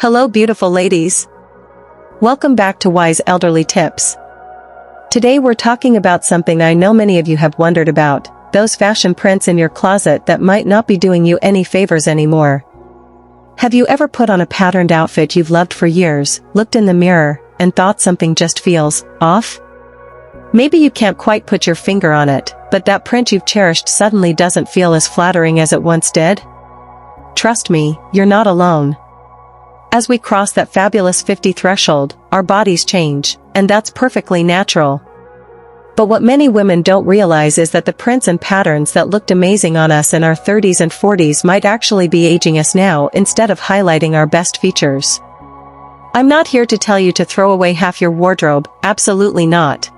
Hello beautiful ladies. Welcome back to Wise Elderly Tips. Today we're talking about something I know many of you have wondered about, those fashion prints in your closet that might not be doing you any favors anymore. Have you ever put on a patterned outfit you've loved for years, looked in the mirror, and thought something just feels off? Maybe you can't quite put your finger on it, but that print you've cherished suddenly doesn't feel as flattering as it once did? Trust me, you're not alone. As we cross that fabulous 50 threshold, our bodies change, and that's perfectly natural. But what many women don't realize is that the prints and patterns that looked amazing on us in our 30s and 40s might actually be aging us now instead of highlighting our best features. I'm not here to tell you to throw away half your wardrobe, absolutely not.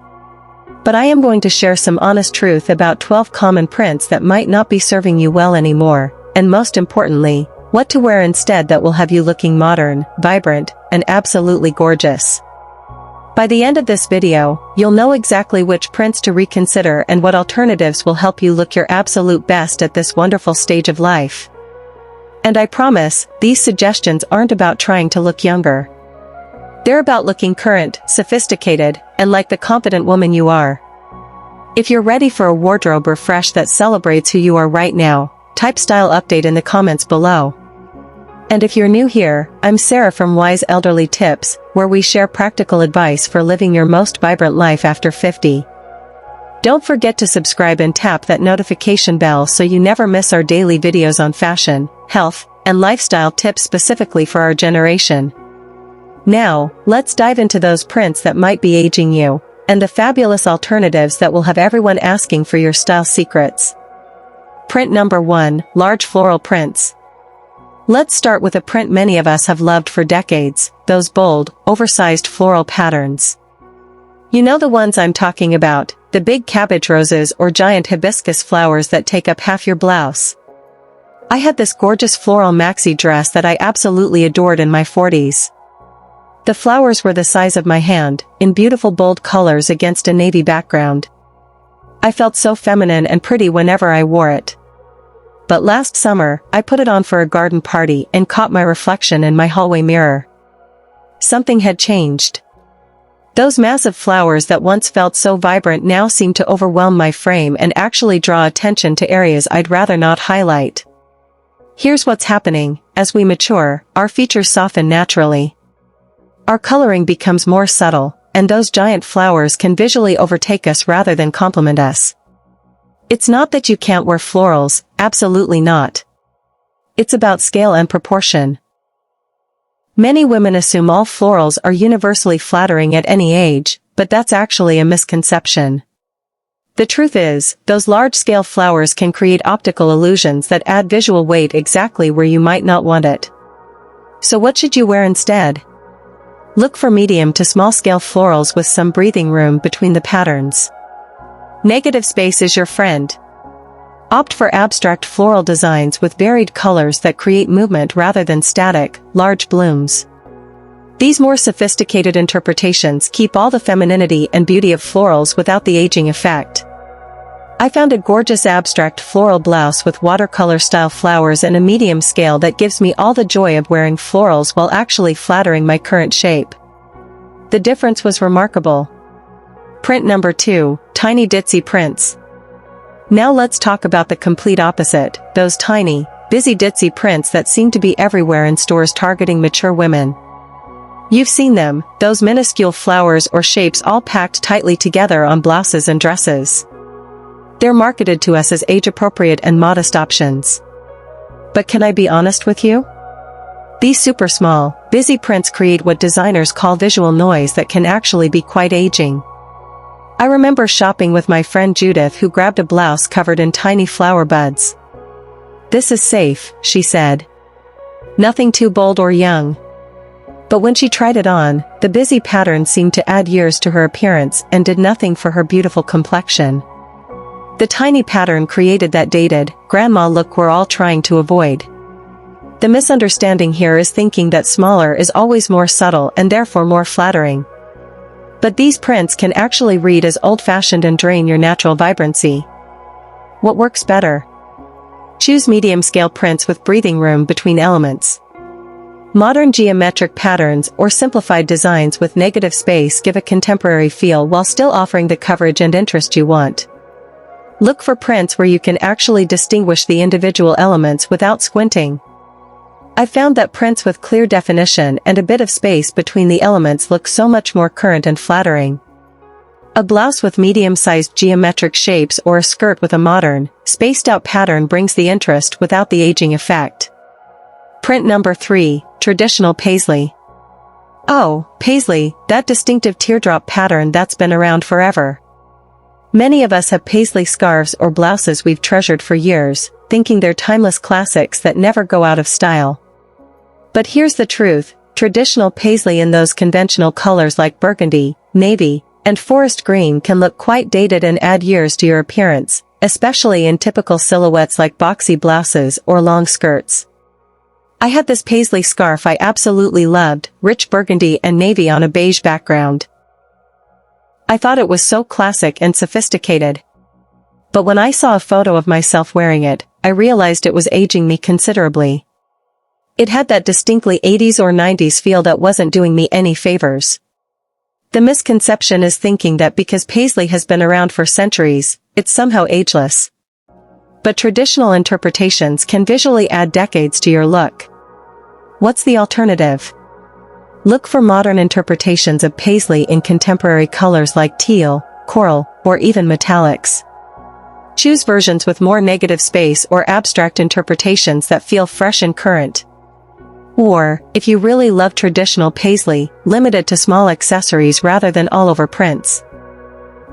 But I am going to share some honest truth about 12 common prints that might not be serving you well anymore, and most importantly, what to wear instead that will have you looking modern, vibrant, and absolutely gorgeous. By the end of this video, you'll know exactly which prints to reconsider and what alternatives will help you look your absolute best at this wonderful stage of life. And I promise, these suggestions aren't about trying to look younger. They're about looking current, sophisticated, and like the confident woman you are. If you're ready for a wardrobe refresh that celebrates who you are right now, type style update in the comments below. And if you're new here, I'm Sarah from Wise Elderly Tips, where we share practical advice for living your most vibrant life after 50. Don't forget to subscribe and tap that notification bell so you never miss our daily videos on fashion, health, and lifestyle tips specifically for our generation. Now, let's dive into those prints that might be aging you, and the fabulous alternatives that will have everyone asking for your style secrets. Print number 1, large floral prints. Let's start with a print many of us have loved for decades, those bold, oversized floral patterns. You know the ones I'm talking about, the big cabbage roses or giant hibiscus flowers that take up half your blouse. I had this gorgeous floral maxi dress that I absolutely adored in my 40s. The flowers were the size of my hand, in beautiful bold colors against a navy background. I felt so feminine and pretty whenever I wore it. But last summer, I put it on for a garden party and caught my reflection in my hallway mirror. Something had changed. Those massive flowers that once felt so vibrant now seemed to overwhelm my frame and actually draw attention to areas I'd rather not highlight. Here's what's happening: as we mature, our features soften naturally. Our coloring becomes more subtle, and those giant flowers can visually overtake us rather than complement us. It's not that you can't wear florals, absolutely not. It's about scale and proportion. Many women assume all florals are universally flattering at any age, but that's actually a misconception. The truth is, those large-scale flowers can create optical illusions that add visual weight exactly where you might not want it. So what should you wear instead? Look for medium to small-scale florals with some breathing room between the patterns. Negative space is your friend. Opt for abstract floral designs with varied colors that create movement rather than static, large blooms. These more sophisticated interpretations keep all the femininity and beauty of florals without the aging effect. I found a gorgeous abstract floral blouse with watercolor-style flowers and a medium scale that gives me all the joy of wearing florals while actually flattering my current shape. The difference was remarkable. Print number 2, tiny ditsy prints. Now let's talk about the complete opposite, those tiny, busy ditsy prints that seem to be everywhere in stores targeting mature women. You've seen them, those minuscule flowers or shapes all packed tightly together on blouses and dresses. They're marketed to us as age-appropriate and modest options. But can I be honest with you? These super small, busy prints create what designers call visual noise that can actually be quite aging. I remember shopping with my friend Judith, who grabbed a blouse covered in tiny flower buds. "This is safe," she said. "Nothing too bold or young." But when she tried it on, the busy pattern seemed to add years to her appearance and did nothing for her beautiful complexion. The tiny pattern created that dated, grandma look we're all trying to avoid. The misunderstanding here is thinking that smaller is always more subtle and therefore more flattering. But these prints can actually read as old-fashioned and drain your natural vibrancy. What works better? Choose medium-scale prints with breathing room between elements. Modern geometric patterns or simplified designs with negative space give a contemporary feel while still offering the coverage and interest you want. Look for prints where you can actually distinguish the individual elements without squinting. I found that prints with clear definition and a bit of space between the elements look so much more current and flattering. A blouse with medium-sized geometric shapes or a skirt with a modern, spaced-out pattern brings the interest without the aging effect. Print number 3, traditional paisley. Oh, paisley, that distinctive teardrop pattern that's been around forever. Many of us have paisley scarves or blouses we've treasured for years, thinking they're timeless classics that never go out of style. But here's the truth, traditional paisley in those conventional colors like burgundy, navy, and forest green can look quite dated and add years to your appearance, especially in typical silhouettes like boxy blouses or long skirts. I had this paisley scarf I absolutely loved, rich burgundy and navy on a beige background. I thought it was so classic and sophisticated. But when I saw a photo of myself wearing it, I realized it was aging me considerably. It had that distinctly 80s or 90s feel that wasn't doing me any favors. The misconception is thinking that because paisley has been around for centuries, it's somehow ageless. But traditional interpretations can visually add decades to your look. What's the alternative? Look for modern interpretations of paisley in contemporary colors like teal, coral, or even metallics. Choose versions with more negative space or abstract interpretations that feel fresh and current. Or, if you really love traditional paisley, limit it to small accessories rather than all-over prints.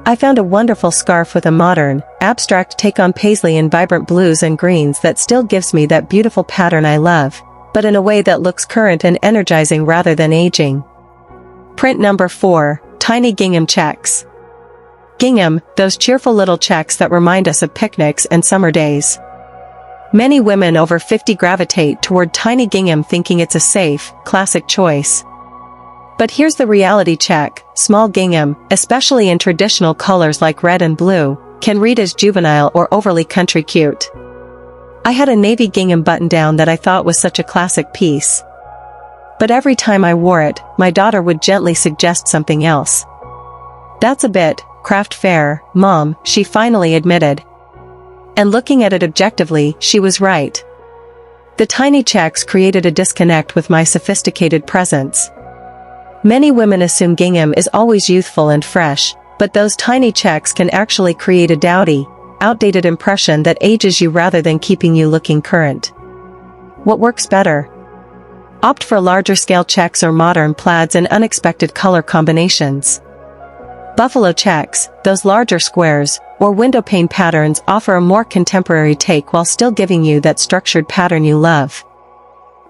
I found a wonderful scarf with a modern, abstract take on paisley in vibrant blues and greens that still gives me that beautiful pattern I love, but in a way that looks current and energizing rather than aging. Print number 4, tiny gingham checks. Gingham, those cheerful little checks that remind us of picnics and summer days. Many women over 50 gravitate toward tiny gingham thinking it's a safe, classic choice. But here's the reality check, small gingham, especially in traditional colors like red and blue, can read as juvenile or overly country cute. I had a navy gingham button-down that I thought was such a classic piece. But every time I wore it, my daughter would gently suggest something else. That's a bit craft fair, Mom, she finally admitted. And looking at it objectively, she was right. The tiny checks created a disconnect with my sophisticated presence. Many women assume gingham is always youthful and fresh, but those tiny checks can actually create a dowdy, outdated impression that ages you rather than keeping you looking current. What works better? Opt for larger scale checks or modern plaids and unexpected color combinations. Buffalo checks, those larger squares, or windowpane patterns offer a more contemporary take while still giving you that structured pattern you love.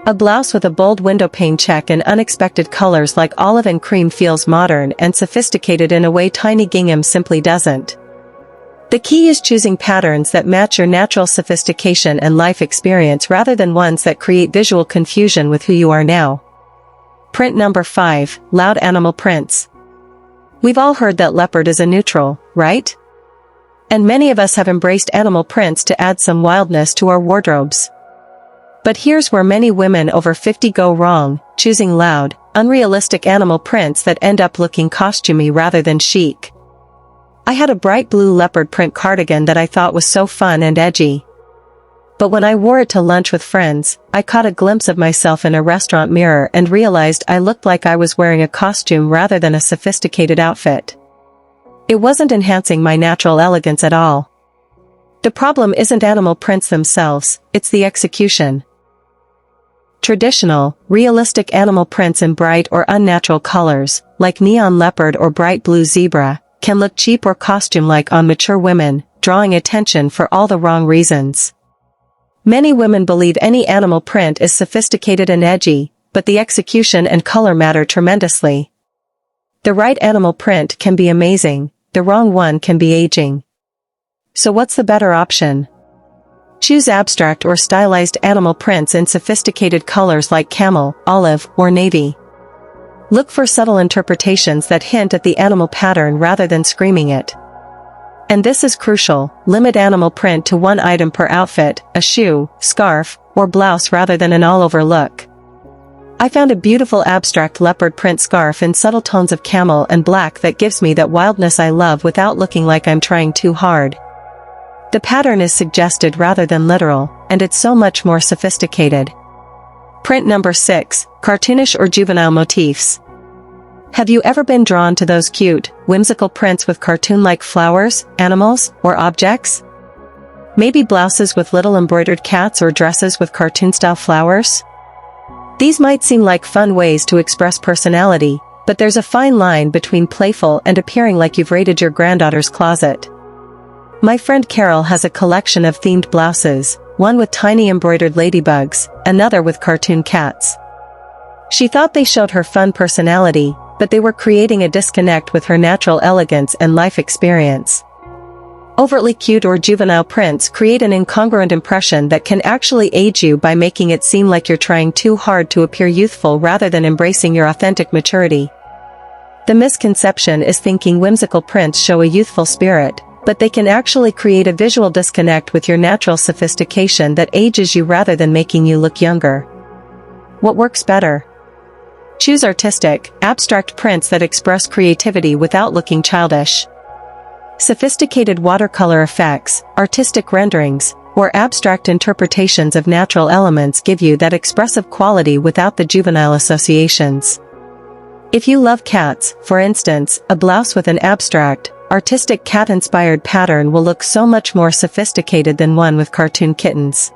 A blouse with a bold windowpane check and unexpected colors like olive and cream feels modern and sophisticated in a way tiny gingham simply doesn't. The key is choosing patterns that match your natural sophistication and life experience rather than ones that create visual confusion with who you are now. Print number 5, loud animal prints. We've all heard that leopard is a neutral, right? And many of us have embraced animal prints to add some wildness to our wardrobes. But here's where many women over 50 go wrong, choosing loud, unrealistic animal prints that end up looking costumey rather than chic. I had a bright blue leopard print cardigan that I thought was so fun and edgy. But when I wore it to lunch with friends, I caught a glimpse of myself in a restaurant mirror and realized I looked like I was wearing a costume rather than a sophisticated outfit. It wasn't enhancing my natural elegance at all. The problem isn't animal prints themselves, it's the execution. Traditional, realistic animal prints in bright or unnatural colors, like neon leopard or bright blue zebra, can look cheap or costume-like on mature women, drawing attention for all the wrong reasons. Many women believe any animal print is sophisticated and edgy, but the execution and color matter tremendously. The right animal print can be amazing, the wrong one can be aging. So what's the better option? Choose abstract or stylized animal prints in sophisticated colors like camel, olive, or navy. Look for subtle interpretations that hint at the animal pattern rather than screaming it. And this is crucial, limit animal print to one item per outfit, a shoe, scarf, or blouse rather than an all-over look. I found a beautiful abstract leopard print scarf in subtle tones of camel and black that gives me that wildness I love without looking like I'm trying too hard. The pattern is suggested rather than literal, and it's so much more sophisticated. Print number 6, cartoonish or juvenile motifs. Have you ever been drawn to those cute, whimsical prints with cartoon-like flowers, animals, or objects? Maybe blouses with little embroidered cats or dresses with cartoon-style flowers? These might seem like fun ways to express personality, but there's a fine line between playful and appearing like you've raided your granddaughter's closet. My friend Carol has a collection of themed blouses, one with tiny embroidered ladybugs, another with cartoon cats. She thought they showed her fun personality, but they were creating a disconnect with her natural elegance and life experience. Overtly cute or juvenile prints create an incongruent impression that can actually age you by making it seem like you're trying too hard to appear youthful rather than embracing your authentic maturity. The misconception is thinking whimsical prints show a youthful spirit, but they can actually create a visual disconnect with your natural sophistication that ages you rather than making you look younger. What works better? Choose artistic, abstract prints that express creativity without looking childish. Sophisticated watercolor effects, artistic renderings, or abstract interpretations of natural elements give you that expressive quality without the juvenile associations. If you love cats, for instance, a blouse with an abstract, artistic cat-inspired pattern will look so much more sophisticated than one with cartoon kittens.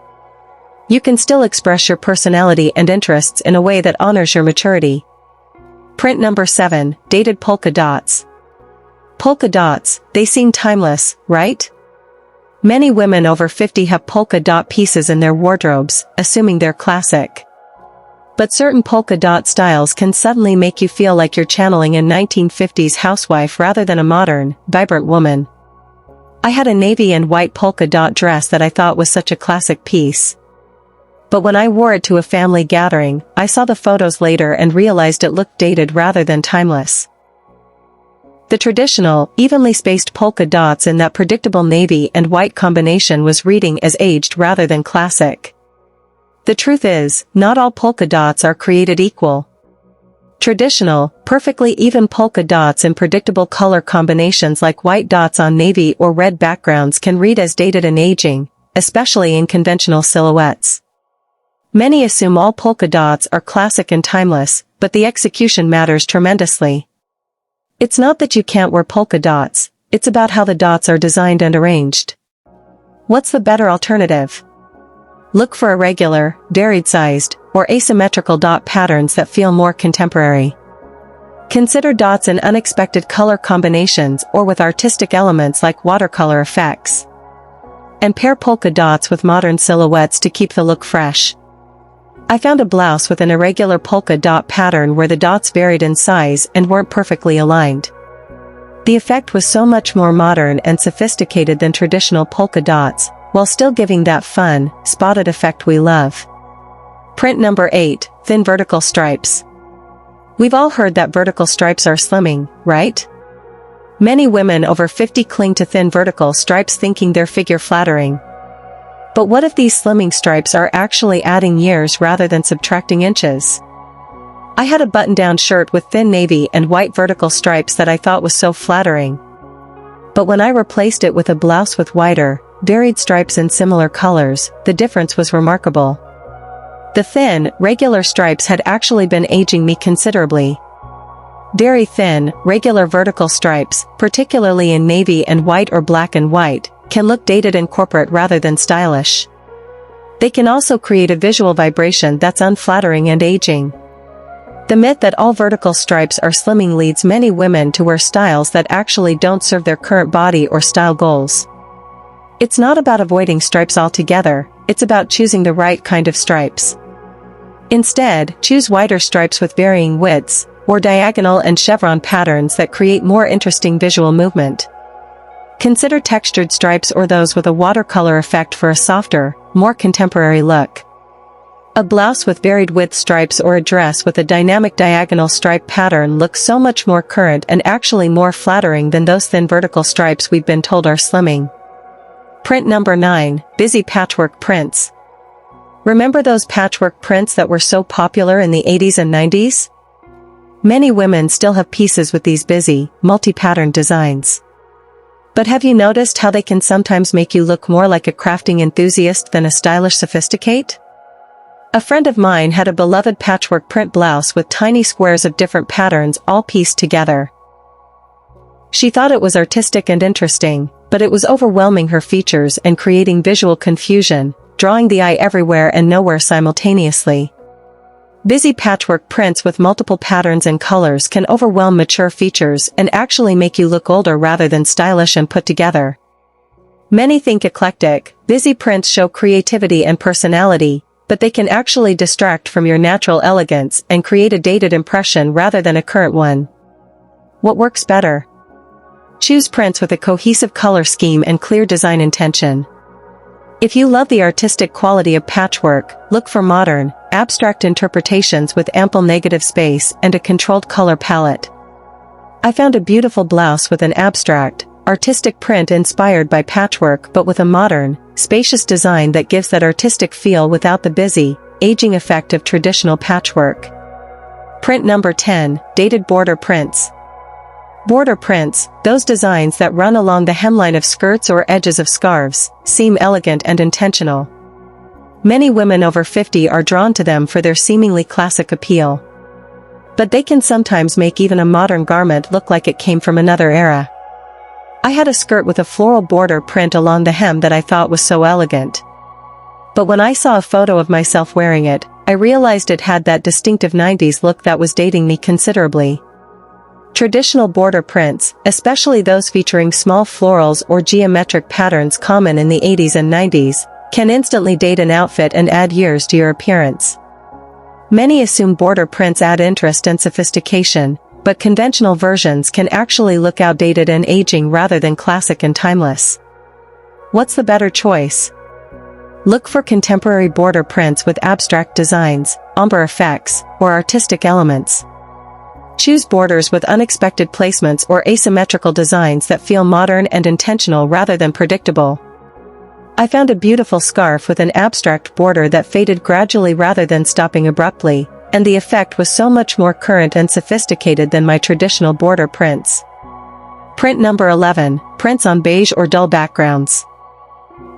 You can still express your personality and interests in a way that honors your maturity. Print number 7, dated polka dots. Polka dots, they seem timeless, right? Many women over 50 have polka dot pieces in their wardrobes, assuming they're classic. But certain polka dot styles can suddenly make you feel like you're channeling a 1950s housewife rather than a modern, vibrant woman. I had a navy and white polka dot dress that I thought was such a classic piece. But when I wore it to a family gathering, I saw the photos later and realized it looked dated rather than timeless. The traditional, evenly spaced polka dots in that predictable navy and white combination was reading as aged rather than classic. The truth is, not all polka dots are created equal. Traditional, perfectly even polka dots in predictable color combinations like white dots on navy or red backgrounds can read as dated and aging, especially in conventional silhouettes. Many assume all polka dots are classic and timeless, but the execution matters tremendously. It's not that you can't wear polka dots, it's about how the dots are designed and arranged. What's the better alternative? Look for irregular, varied-sized, or asymmetrical dot patterns that feel more contemporary. Consider dots in unexpected color combinations or with artistic elements like watercolor effects. And pair polka dots with modern silhouettes to keep the look fresh. I found a blouse with an irregular polka dot pattern where the dots varied in size and weren't perfectly aligned. The effect was so much more modern and sophisticated than traditional polka dots, while still giving that fun, spotted effect we love. Print number 8, thin vertical stripes. We've all heard that vertical stripes are slimming, right? Many women over 50 cling to thin vertical stripes thinking they're figure flattering. But what if these slimming stripes are actually adding years rather than subtracting inches? I had a button-down shirt with thin navy and white vertical stripes that I thought was so flattering. But when I replaced it with a blouse with wider, varied stripes in similar colors, the difference was remarkable. The thin, regular stripes had actually been aging me considerably. Very thin, regular vertical stripes, particularly in navy and white or black and white, can look dated and corporate rather than stylish. They can also create a visual vibration that's unflattering and aging. The myth that all vertical stripes are slimming leads many women to wear styles that actually don't serve their current body or style goals. It's not about avoiding stripes altogether, it's about choosing the right kind of stripes. Instead, choose wider stripes with varying widths, or diagonal and chevron patterns that create more interesting visual movement. Consider textured stripes or those with a watercolor effect for a softer, more contemporary look. A blouse with varied width stripes or a dress with a dynamic diagonal stripe pattern looks so much more current and actually more flattering than those thin vertical stripes we've been told are slimming. Print number 9, busy patchwork prints. Remember those patchwork prints that were so popular in the 80s and 90s? Many women still have pieces with these busy, multi-patterned designs. But have you noticed how they can sometimes make you look more like a crafting enthusiast than a stylish sophisticate? A friend of mine had a beloved patchwork print blouse with tiny squares of different patterns all pieced together. She thought it was artistic and interesting, but it was overwhelming her features and creating visual confusion, drawing the eye everywhere and nowhere simultaneously. Busy patchwork prints with multiple patterns and colors can overwhelm mature features and actually make you look older rather than stylish and put together. Many think eclectic, busy prints show creativity and personality, but they can actually distract from your natural elegance and create a dated impression rather than a current one. What works better? Choose prints with a cohesive color scheme and clear design intention. If you love the artistic quality of patchwork, look for modern, abstract interpretations with ample negative space and a controlled color palette. I found a beautiful blouse with an abstract, artistic print inspired by patchwork but with a modern, spacious design that gives that artistic feel without the busy, aging effect of traditional patchwork. Print number 10, dated border prints. Border prints, those designs that run along the hemline of skirts or edges of scarves, seem elegant and intentional. Many women over 50 are drawn to them for their seemingly classic appeal. But they can sometimes make even a modern garment look like it came from another era. I had a skirt with a floral border print along the hem that I thought was so elegant. But when I saw a photo of myself wearing it, I realized it had that distinctive 90s look that was dating me considerably. Traditional border prints, especially those featuring small florals or geometric patterns common in the 80s and 90s, can instantly date an outfit and add years to your appearance. Many assume border prints add interest and sophistication, but conventional versions can actually look outdated and aging rather than classic and timeless. What's the better choice? Look for contemporary border prints with abstract designs, ombre effects, or artistic elements. Choose borders with unexpected placements or asymmetrical designs that feel modern and intentional rather than predictable. I found a beautiful scarf with an abstract border that faded gradually rather than stopping abruptly, and the effect was so much more current and sophisticated than my traditional border prints. Print number 11, prints on beige or dull backgrounds.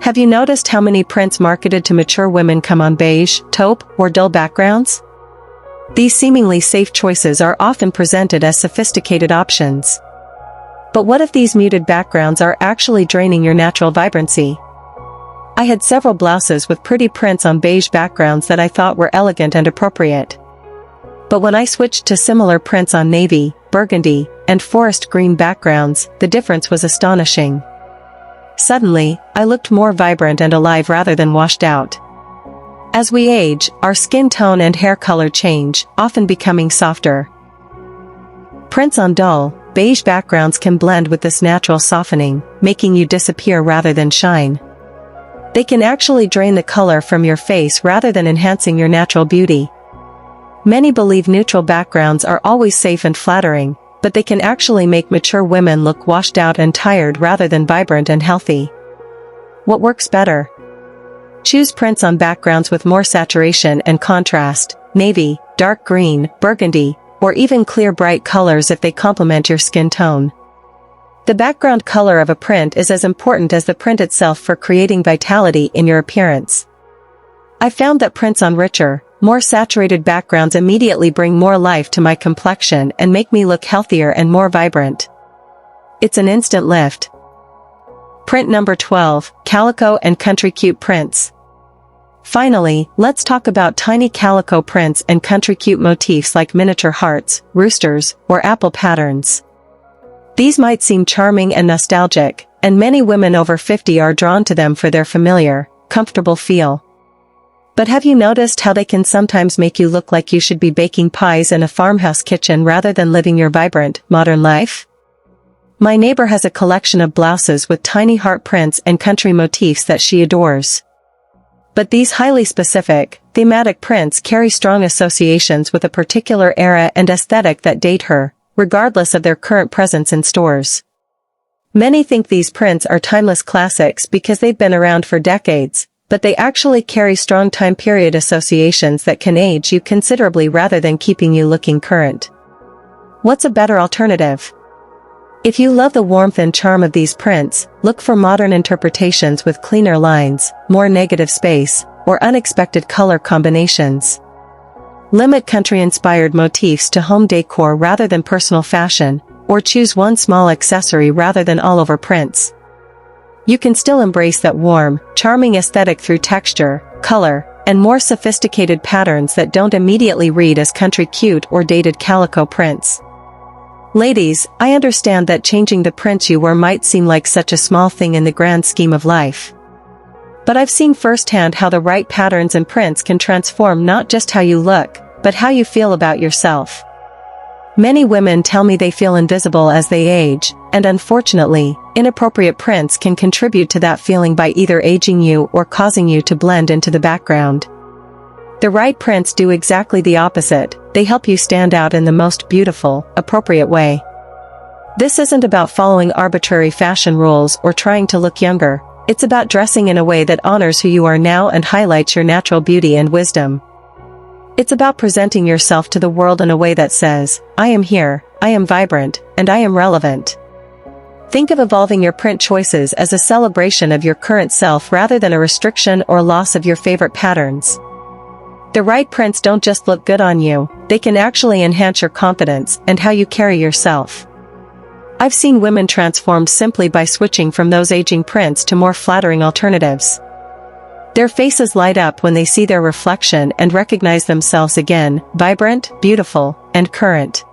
Have you noticed how many prints marketed to mature women come on beige, taupe, or dull backgrounds? These seemingly safe choices are often presented as sophisticated options. But what if these muted backgrounds are actually draining your natural vibrancy? I had several blouses with pretty prints on beige backgrounds that I thought were elegant and appropriate. But when I switched to similar prints on navy, burgundy, and forest green backgrounds, the difference was astonishing. Suddenly, I looked more vibrant and alive rather than washed out. As we age, our skin tone and hair color change, often becoming softer. Prints on dull, beige backgrounds can blend with this natural softening, making you disappear rather than shine. They can actually drain the color from your face rather than enhancing your natural beauty. Many believe neutral backgrounds are always safe and flattering, but they can actually make mature women look washed out and tired rather than vibrant and healthy. What works better? Choose prints on backgrounds with more saturation and contrast, navy, dark green, burgundy, or even clear bright colors if they complement your skin tone. The background color of a print is as important as the print itself for creating vitality in your appearance. I found that prints on richer, more saturated backgrounds immediately bring more life to my complexion and make me look healthier and more vibrant. It's an instant lift. Print number 12, Calico and Country Cute prints. Finally, let's talk about tiny calico prints and country cute motifs like miniature hearts, roosters, or apple patterns. These might seem charming and nostalgic, and many women over 50 are drawn to them for their familiar, comfortable feel. But have you noticed how they can sometimes make you look like you should be baking pies in a farmhouse kitchen rather than living your vibrant, modern life? My neighbor has a collection of blouses with tiny heart prints and country motifs that she adores. But these highly specific, thematic prints carry strong associations with a particular era and aesthetic that date her, regardless of their current presence in stores. Many think these prints are timeless classics because they've been around for decades, but they actually carry strong time period associations that can age you considerably rather than keeping you looking current. What's a better alternative? If you love the warmth and charm of these prints, look for modern interpretations with cleaner lines, more negative space, or unexpected color combinations. Limit country-inspired motifs to home decor rather than personal fashion, or choose one small accessory rather than all-over prints. You can still embrace that warm, charming aesthetic through texture, color, and more sophisticated patterns that don't immediately read as country cute or dated calico prints. Ladies, I understand that changing the prints you wear might seem like such a small thing in the grand scheme of life. But I've seen firsthand how the right patterns and prints can transform not just how you look, but how you feel about yourself. Many women tell me they feel invisible as they age, and unfortunately, inappropriate prints can contribute to that feeling by either aging you or causing you to blend into the background. The right prints do exactly the opposite. They help you stand out in the most beautiful, appropriate way. This isn't about following arbitrary fashion rules or trying to look younger. It's about dressing in a way that honors who you are now and highlights your natural beauty and wisdom. It's about presenting yourself to the world in a way that says, I am here, I am vibrant, and I am relevant. Think of evolving your print choices as a celebration of your current self rather than a restriction or loss of your favorite patterns. The right prints don't just look good on you, they can actually enhance your confidence and how you carry yourself. I've seen women transformed simply by switching from those aging prints to more flattering alternatives. Their faces light up when they see their reflection and recognize themselves again, vibrant, beautiful, and current.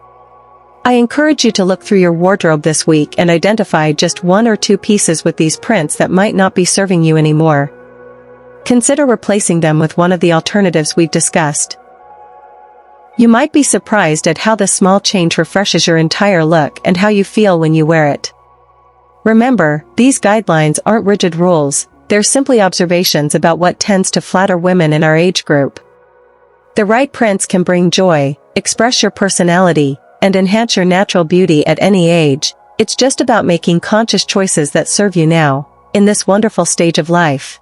I encourage you to look through your wardrobe this week and identify just one or two pieces with these prints that might not be serving you anymore. Consider replacing them with one of the alternatives we've discussed. You might be surprised at how this small change refreshes your entire look and how you feel when you wear it. Remember, these guidelines aren't rigid rules. They're simply observations about what tends to flatter women in our age group. The right prints can bring joy, express your personality, and enhance your natural beauty at any age. It's just about making conscious choices that serve you now, in this wonderful stage of life.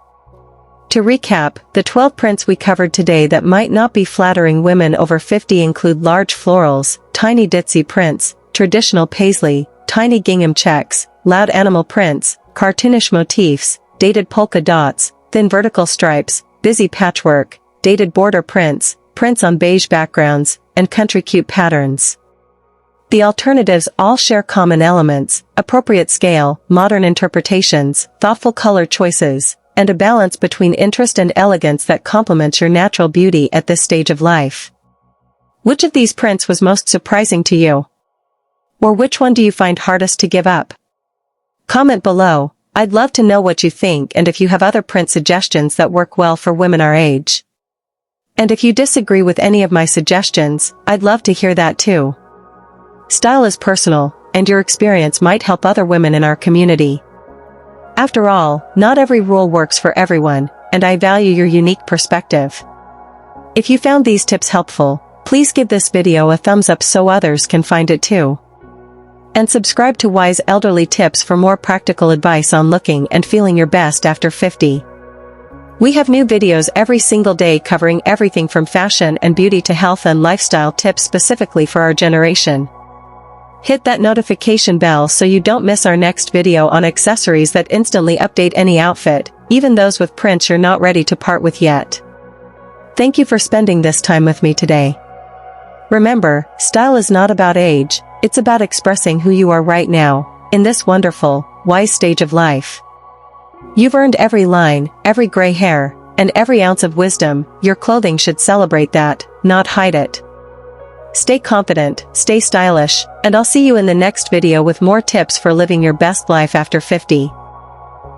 To recap, the 12 prints we covered today that might not be flattering women over 50 include large florals, tiny ditsy prints, traditional paisley, tiny gingham checks, loud animal prints, cartoonish motifs, dated polka dots, thin vertical stripes, busy patchwork, dated border prints, prints on beige backgrounds, and country cute patterns. The alternatives all share common elements, appropriate scale, modern interpretations, thoughtful color choices, and a balance between interest and elegance that complements your natural beauty at this stage of life. Which of these prints was most surprising to you? Or which one do you find hardest to give up? Comment below. I'd love to know what you think and if you have other print suggestions that work well for women our age. And if you disagree with any of my suggestions, I'd love to hear that too. Style is personal, and your experience might help other women in our community. After all, not every rule works for everyone, and I value your unique perspective. If you found these tips helpful, please give this video a thumbs up so others can find it too. And subscribe to Wise Elderly Tips for more practical advice on looking and feeling your best after 50. We have new videos every single day covering everything from fashion and beauty to health and lifestyle tips specifically for our generation. Hit that notification bell so you don't miss our next video on accessories that instantly update any outfit, even those with prints you're not ready to part with yet. Thank you for spending this time with me today. Remember, style is not about age, it's about expressing who you are right now, in this wonderful, wise stage of life. You've earned every line, every gray hair, and every ounce of wisdom. Your clothing should celebrate that, not hide it. Stay confident, stay stylish, and I'll see you in the next video with more tips for living your best life after 50.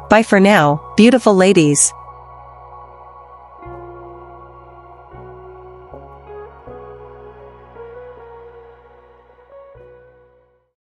Bye for now, beautiful ladies.